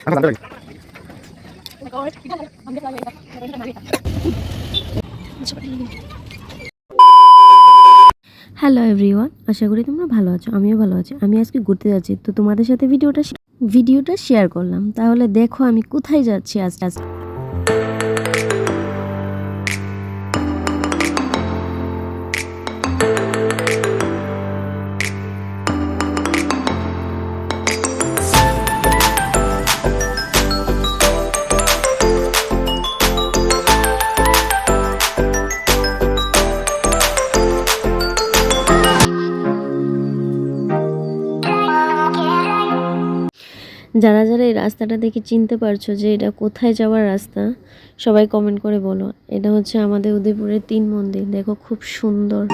Hello everyone, আশা করি তোমরা ভালো আছো। আমিও ভালো আছি। আমি আজকে ঘুরতে যাচ্ছি, তো তোমাদের সাথে ভিডিওটা শেয়ার করলাম। তাহলে দেখো আমি কোথায় যাচ্ছি আজ। যারা যারা এই রাস্তাটা দেখে চিনতে পারছো যে এটা কোথায় যাওয়ার রাস্তা, সবাই কমেন্ট করে বলো। এটা হচ্ছে আমাদের উদয়পুরের 3 মন্দির। দেখো খুব সুন্দর।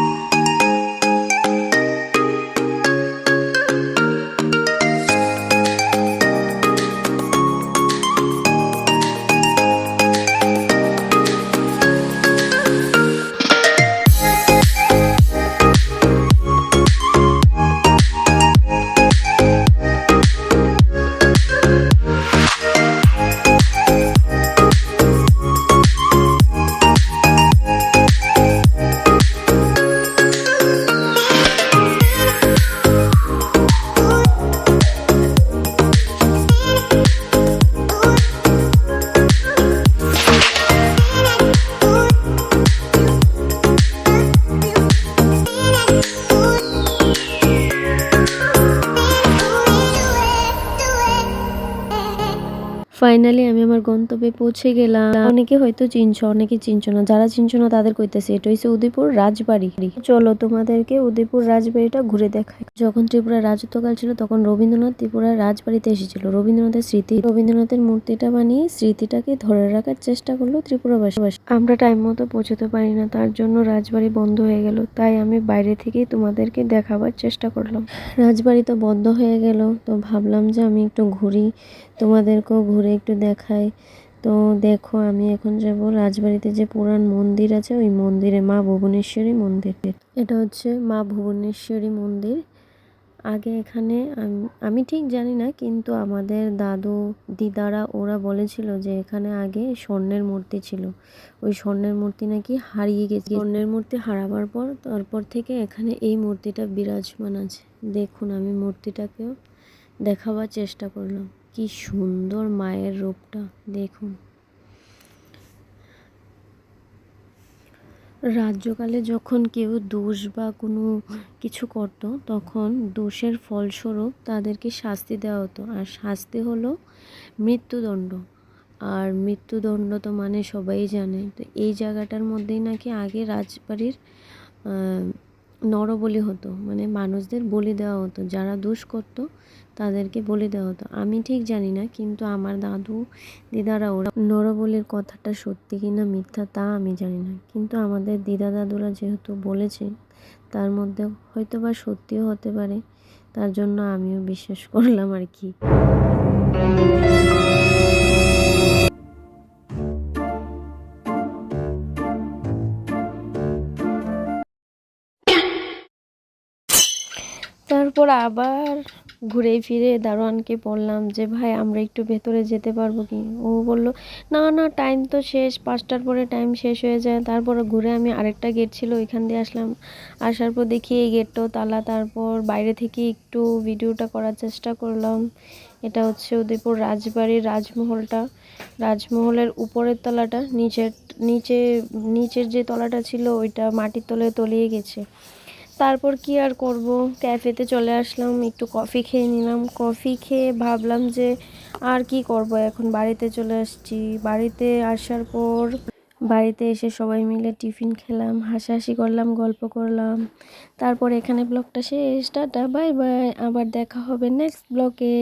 ফাইনালি আমি আমার গন্তব্যে পৌঁছে গেলাম। অনেকে হয়তো চিনছো, অনেকে চিনছো না। যারা চিনছো না তাদের কইতেছি, এটা হচ্ছে উদয়পুর রাজবাড়ি। চলো তোমাদেরকে উদয়পুর রাজবাড়িটা ঘুরে দেখাই। যখন ত্রিপুরা রাজত্বকাল ছিল তখন রবীন্দ্রনাথ ত্রিপুরার রাজবাড়িতে এসেছিল। রবীন্দ্রনাথের মূর্তিটা বানিয়ে স্মৃতিটাকে ধরে রাখার চেষ্টা করলো ত্রিপুরাবাসী। আমরা টাইম মতো পৌঁছতে পারি না, তার জন্য রাজবাড়ি বন্ধ হয়ে গেল। তাই আমি বাইরে থেকেই তোমাদেরকে দেখাবার চেষ্টা করলাম। রাজবাড়ি তো বন্ধ হয়ে গেল, তো ভাবলাম যে আমি একটু ঘুরি, তোমাদেরকেও ঘুরে একটু দেখাই। তো দেখো আমি এখন যাব রাজবাড়িতে যে পুরান মন্দির আছে, ওই মন্দিরে, মা ভুবনেশ্বরী মন্দির। এটা হচ্ছে মা ভুবনেশ্বরী মন্দির। আগে এখানে আমি ঠিক জানি না, কিন্তু আমাদের দাদু দিদারা ওরা বলেছিল যে এখানে আগে স্বর্ণের মূর্তি ছিল। ওই স্বর্ণের মূর্তি নাকি হারিয়ে গেছে। স্বর্ণের মূর্তি হারাবার পর তারপর থেকে এখানে এই মূর্তিটা বিরাজমান আছে। দেখুন আমি মূর্তিটাকেও দেখাবার চেষ্টা করলাম। কি সুন্দর মায়ের রূপটা দেখুন। রাজ্যকালে যখন কেউ দোষ বা কোনো কিছু করত, তখন দোষের ফলস্বরূপ তাদেরকে শাস্তি দেওয়া হতো। আর শাস্তি হলো মৃত্যুদণ্ড। আর মৃত্যুদণ্ড তো মানে সবাই জানে। তো এই জায়গাটার মধ্যেই নাকি আগে রাজবাড়ির নরবলি হতো, মানে মানুষদের বলি দেওয়া হতো। যারা দোষ করতো তাদেরকে বলি দেওয়া হতো। আমি ঠিক জানি না, কিন্তু আমার দাদু দিদারা ওরা নরবলির কথাটা সত্যি কিনা মিথ্যা তা আমি জানি না, কিন্তু আমাদের দিদা দাদুরা যেহেতু বলেছে, তার মধ্যে হয়তো বা সত্যিও হতে পারে। তার জন্য আমিও বিশ্বাস করলাম আর কি। তারপর আবার ঘুরে ফিরে দারোয়ানকে বললাম যে ভাই আমরা একটু ভেতরে যেতে পারবো কি? ও বলল না না, টাইম তো শেষ, 5টার পরে টাইম শেষ হয়ে যায়। তারপরে ঘুরে আমি আরেকটা গেট ছিল ওইখান দিয়ে আসলাম। আসার পর দেখি এই গেটটাও তালা। তারপর বাইরে থেকে একটু ভিডিওটা করার চেষ্টা করলাম। এটা হচ্ছে উদয়পুর রাজবাড়ির রাজমহলটা। রাজমহলের উপরের তলাটা, নিচের যে তলাটা ছিল ওইটা মাটির তলায় তলিয়ে গেছে। তারপর কি আর করব, ক্যাফেতে চলে আসলাম, একটু কফি খেয়ে নিলাম। কফি খেয়ে ভাবলাম যে আর কি করব, এখন বাড়িতে চলে আসছি। বাড়িতে আসার পর বাড়িতে এসে সবাই মিলে টিফিন খেলাম, হাসাহাসি করলাম, গল্প করলাম। তারপর এখানে ব্লগটা শেষ। Tata, bye bye. আবার দেখা হবে নেক্সট ব্লগে।